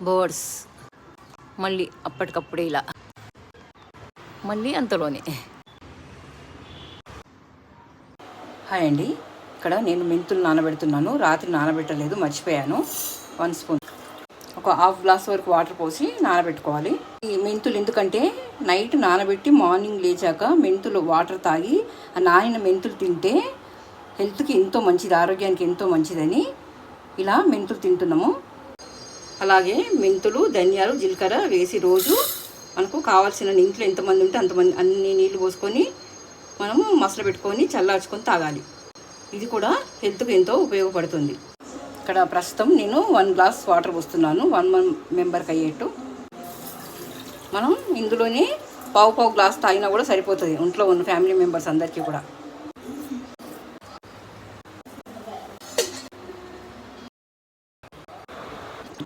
Birds మళ్ళీ అప్పటికప్పుడే ఇలా మళ్ళీ అంతలోనే. హాయ్ అండి, ఇక్కడ నేను మెంతులు నానబెడుతున్నాను. రాత్రి నానబెట్టలేదు, మర్చిపోయాను. 1 స్పూన్, ఒక హాఫ్ గ్లాస్ వరకు వాటర్ పోసి నానబెట్టుకోవాలి. ఈ మెంతులు ఎందుకంటే నైట్ నానబెట్టి మార్నింగ్ లేచాక మెంతులు వాటర్ తాగి ఆ నానిన మెంతులు తింటే హెల్త్కి ఎంతో మంచిది, ఆరోగ్యానికి ఎంతో మంచిదని ఇలా మెంతులు తింటున్నాము. అలాగే మెంతులు, ధనియాలు, జీలకర్ర వేసి రోజు మనకు కావాల్సిన ఇంట్లో ఎంతమంది ఉంటే అంతమంది అన్ని నీళ్ళు పోసుకొని మనము మసలు పెట్టుకొని చల్లార్చుకొని తాగాలి. ఇది కూడా హెల్త్కి ఎంతో ఉపయోగపడుతుంది. ఇక్కడ ప్రస్తుతం నేను 1 గ్లాస్ వాటర్ పోస్తున్నాను, 1 మెంబర్కి అయ్యేట్టు. మనం ఇందులోనే పావు గ్లాస్ తాగినా కూడా సరిపోతుంది, ఇంట్లో ఉన్న ఫ్యామిలీ మెంబర్స్ అందరికీ కూడా.